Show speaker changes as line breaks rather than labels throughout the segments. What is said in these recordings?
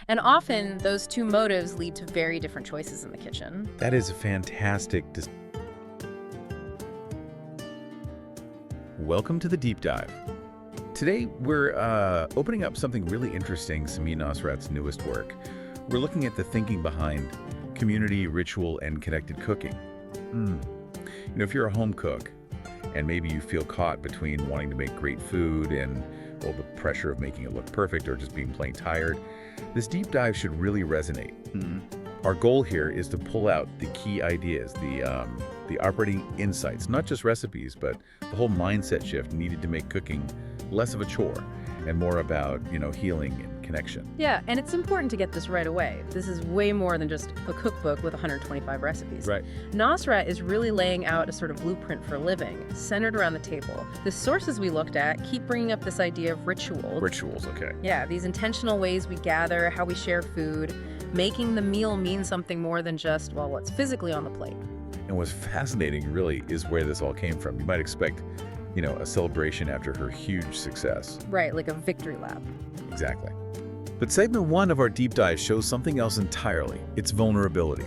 And often, those two motives lead to very different choices in the kitchen.
That is a fantastic. Welcome to the Deep Dive. Today, we're opening up something really interesting, Samin Nosrat's newest work. We're looking at the thinking behind community, ritual, and connected cooking. If you're a home cook, and maybe you feel caught between wanting to make great food and, well, the pressure of making it look perfect or just being plain tired, this deep dive should really resonate. Our goal here is to pull out the key ideas, the operating insights, not just recipes, but the whole mindset shift needed to make cooking less of a chore and more about, healing and connection.
Yeah, and it's important to get this right away. This is way more than just a cookbook with 125 recipes.
Right.
Nosrat is really laying out a sort of blueprint for living, centered around the table. The sources we looked at keep bringing up this idea of ritual.
Rituals, okay.
Yeah, these intentional ways we gather, how we share food, making the meal mean something more than just, well, what's physically on the plate.
And what's fascinating, really, is where this all came from. You might expect, a celebration after her huge success.
Right, like a victory lap.
Exactly. But segment 1 of our deep dive shows something else entirely. It's vulnerability.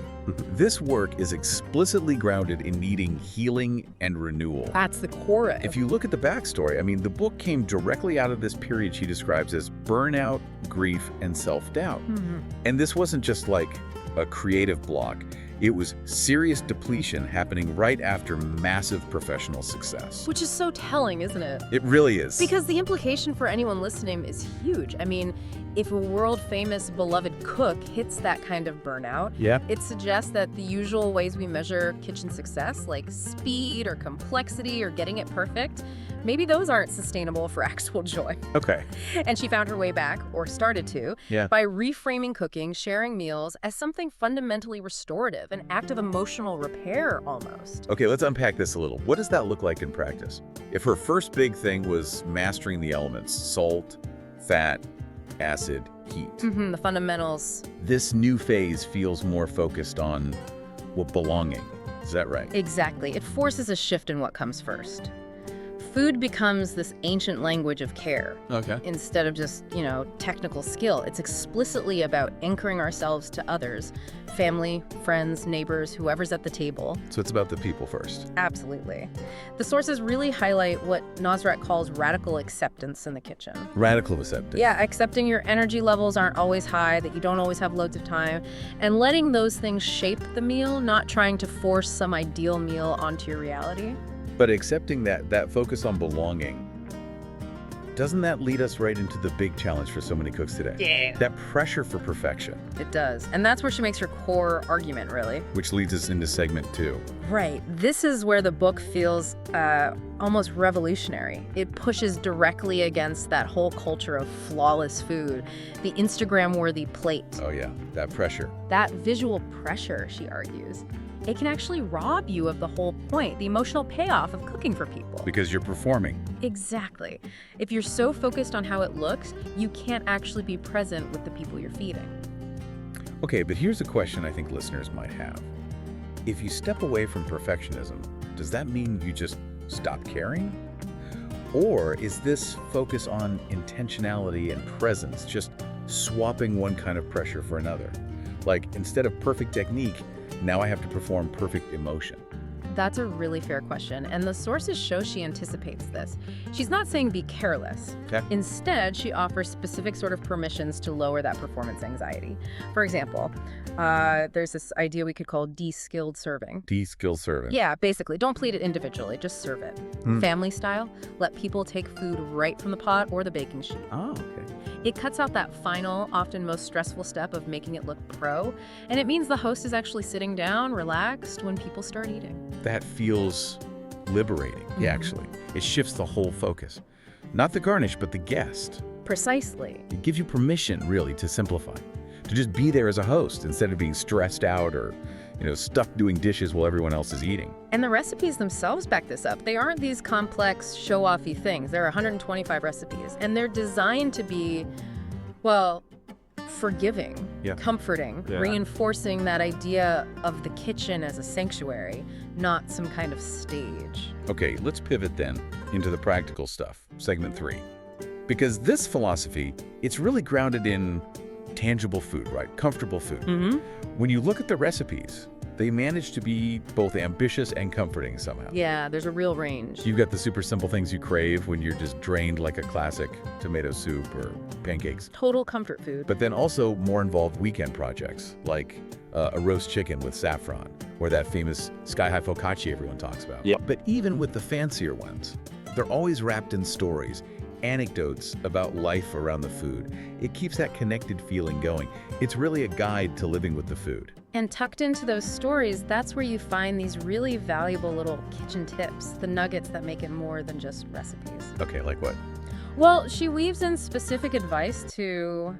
This work is explicitly grounded in needing healing and renewal.
That's the core of it.
If you look at the backstory, the book came directly out of this period she describes as burnout, grief, and self-doubt. And this wasn't just like a creative block. It was serious depletion happening right after massive professional success.
Which is so telling, isn't it?
It really is.
Because the implication for anyone listening is huge. If a world-famous beloved cook hits that kind of burnout, it suggests that the usual ways we measure kitchen success, like speed or complexity or getting it perfect, maybe those aren't sustainable for actual joy.
Okay.
And she found her way back, or started to, by reframing cooking, sharing meals as something fundamentally restorative, an act of emotional repair almost.
Okay, let's unpack this a little. What does that look like in practice? If her first big thing was mastering the elements, salt, fat, acid, heat.
The fundamentals.
This new phase feels more focused on, belonging. Is that right?
Exactly. It forces a shift in what comes first. Food becomes this ancient language of care.
Okay.
Instead of just, technical skill. It's explicitly about anchoring ourselves to others, family, friends, neighbors, whoever's at the table.
So it's about the people first.
Absolutely. The sources really highlight what Nosrat calls radical acceptance in the kitchen.
Radical acceptance.
Yeah, accepting your energy levels aren't always high, that you don't always have loads of time, and letting those things shape the meal, not trying to force some ideal meal onto your reality.
But accepting that focus on belonging, doesn't that lead us right into the big challenge for so many cooks today?
Yeah.
That pressure for perfection.
It does. And that's where she makes her core argument, really.
Which leads us into segment 2.
Right. This is where the book feels almost revolutionary. It pushes directly against that whole culture of flawless food, the Instagram-worthy plate.
Oh yeah, that pressure.
That visual pressure, she argues. It can actually rob you of the whole point, the emotional payoff of cooking for people.
Because you're performing.
Exactly. If you're so focused on how it looks, you can't actually be present with the people you're feeding.
Okay, but here's a question I think listeners might have. If you step away from perfectionism, does that mean you just stop caring? Or is this focus on intentionality and presence, just swapping one kind of pressure for another? Like, instead of perfect technique, now I have to perform perfect emotion.
That's a really fair question, and the sources show she anticipates this. She's not saying be careless.
Okay.
Instead, she offers specific sort of permissions to lower that performance anxiety. For example, there's this idea we could call de-skilled serving.
De-skilled serving.
Yeah, basically, don't plate it individually, just serve it. Family style, let people take food right from the pot or the baking sheet.
Oh, okay.
It cuts out that final, often most stressful step of making it look pro, and it means the host is actually sitting down, relaxed, when people start eating.
That feels liberating, actually. It shifts the whole focus. Not the garnish, but the guest.
Precisely.
It gives you permission, really, to simplify. To just be there as a host instead of being stressed out or, stuck doing dishes while everyone else is eating.
And the recipes themselves back this up. They aren't these complex, show-offy things. There are 125 recipes, and they're designed to be, forgiving, comforting, reinforcing that idea of the kitchen as a sanctuary, not some kind of stage.
Okay, let's pivot then into the practical stuff, segment 3. Because this philosophy, it's really grounded in tangible food, right? Comfortable food.
Mm-hmm.
When you look at the recipes, they manage to be both ambitious and comforting somehow.
Yeah, there's a real range.
You've got the super simple things you crave when you're just drained, like a classic tomato soup or pancakes.
Total comfort food.
But then also more involved weekend projects, like a roast chicken with saffron, or that famous sky-high focaccia everyone talks about.
Yep.
But even with the fancier ones, they're always wrapped in stories, anecdotes about life around the food. It keeps that connected feeling going. It's really a guide to living with the food.
And tucked into those stories, that's where you find these really valuable little kitchen tips, the nuggets that make it more than just recipes.
Okay, like what?
Well, she weaves in specific advice to,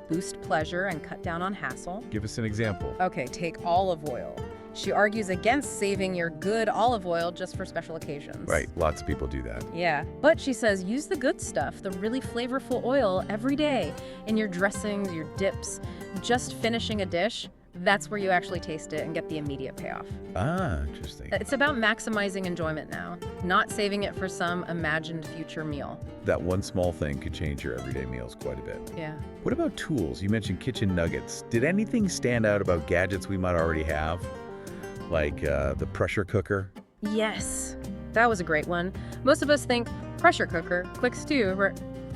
boost pleasure and cut down on hassle.
Give us an example.
Okay, take olive oil. She argues against saving your good olive oil just for special occasions.
Right, lots of people do that.
Yeah, but she says use the good stuff, the really flavorful oil every day in your dressings, your dips. Just finishing a dish, that's where you actually taste it and get the immediate payoff.
Ah, interesting.
It's about maximizing enjoyment now, not saving it for some imagined future meal.
That one small thing could change your everyday meals quite a bit.
Yeah.
What about tools? You mentioned kitchen nuggets. Did anything stand out about gadgets we might already have? Like the pressure cooker?
Yes, that was a great one. Most of us think pressure cooker, quick stew,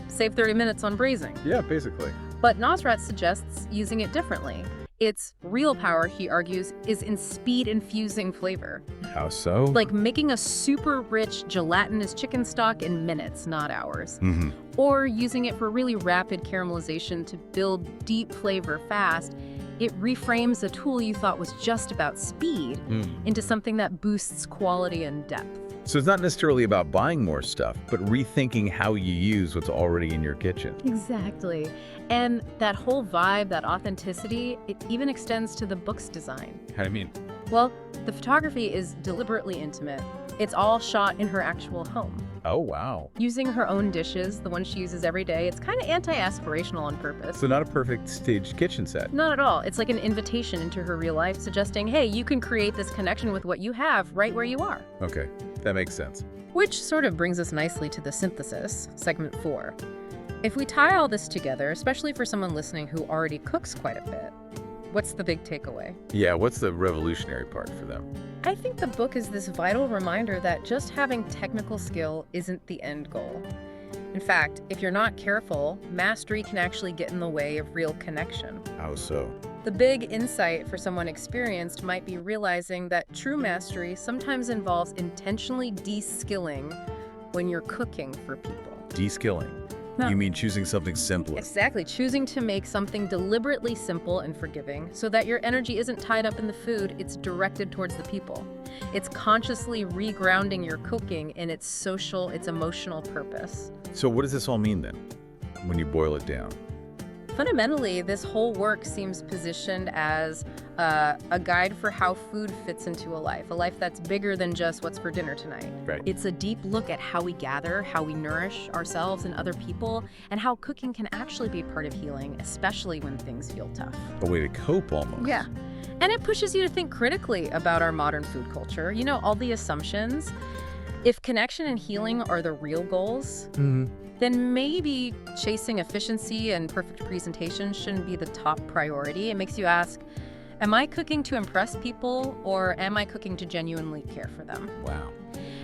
save 30 minutes on braising.
Yeah, basically.
But Nosrat suggests using it differently. Its real power, he argues, is in speed-infusing flavor.
How so?
Like making a super rich, gelatinous chicken stock in minutes, not hours.
Mm-hmm.
Or using it for really rapid caramelization to build deep flavor fast. It reframes a tool you thought was just about speed into something that boosts quality and depth.
So it's not necessarily about buying more stuff, but rethinking how you use what's already in your kitchen.
Exactly. And that whole vibe, that authenticity, it even extends to the book's design.
How do you mean?
Well, the photography is deliberately intimate. It's all shot in her actual home.
Oh, wow.
Using her own dishes, the ones she uses every day, it's kind of anti-aspirational on purpose.
So not a perfect staged kitchen set.
Not at all. It's like an invitation into her real life, suggesting, hey, you can create this connection with what you have right where you are.
Okay, that makes sense.
Which sort of brings us nicely to the synthesis, segment 4. If we tie all this together, especially for someone listening who already cooks quite a bit, what's the big takeaway?
Yeah, what's the revolutionary part for them?
I think the book is this vital reminder that just having technical skill isn't the end goal. In fact, if you're not careful, mastery can actually get in the way of real connection.
How so?
The big insight for someone experienced might be realizing that true mastery sometimes involves intentionally de-skilling when you're cooking for people.
De-skilling?
No.
You mean choosing something simpler?
Exactly. Choosing to make something deliberately simple and forgiving so that your energy isn't tied up in the food, it's directed towards the people. It's consciously regrounding your cooking in its social, its emotional purpose.
So what does this all mean then, when you boil it down?
Fundamentally, this whole work seems positioned as a guide for how food fits into a life that's bigger than just what's for dinner tonight.
Right.
It's a deep look at how we gather, how we nourish ourselves and other people, and how cooking can actually be part of healing, especially when things feel tough.
A way to cope, almost.
Yeah. And it pushes you to think critically about our modern food culture. You know, all the assumptions. If connection and healing are the real goals, then maybe chasing efficiency and perfect presentation shouldn't be the top priority. It makes you ask, am I cooking to impress people, or am I cooking to genuinely care for them?
Wow.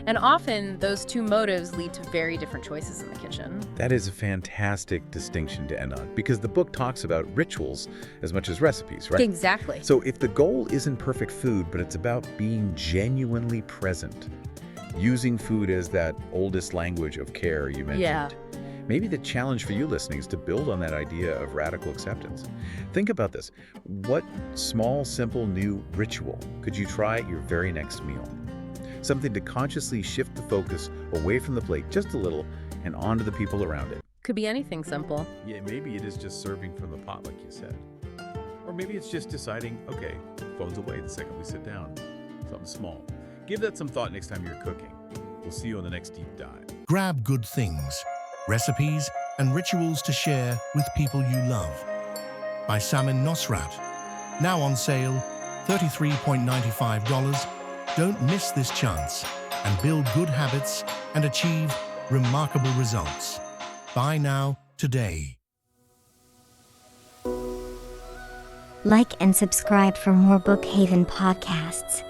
And often, those two motives lead to very different choices in the kitchen.
That is a fantastic distinction to end on, because the book talks about rituals as much as recipes, right?
Exactly.
So if the goal isn't perfect food, but it's about being genuinely present, using food as that oldest language of care you mentioned.
Yeah.
Maybe the challenge for you listening is to build on that idea of radical acceptance. Think about this. What small, simple, new ritual could you try at your very next meal? Something to consciously shift the focus away from the plate just a little and onto the people around it.
Could be anything simple.
Yeah, maybe it is just serving from the pot, like you said. Or maybe it's just deciding, okay, phone's away the second we sit down. Something small. Give that some thought next time you're cooking. We'll see you on the next deep dive.
Grab good things, recipes, and rituals to share with people you love. By Samin Nosrat. Now on sale, $33.95. Don't miss this chance and build good habits and achieve remarkable results. Buy now, today.
Like and subscribe for more Bookhaven podcasts.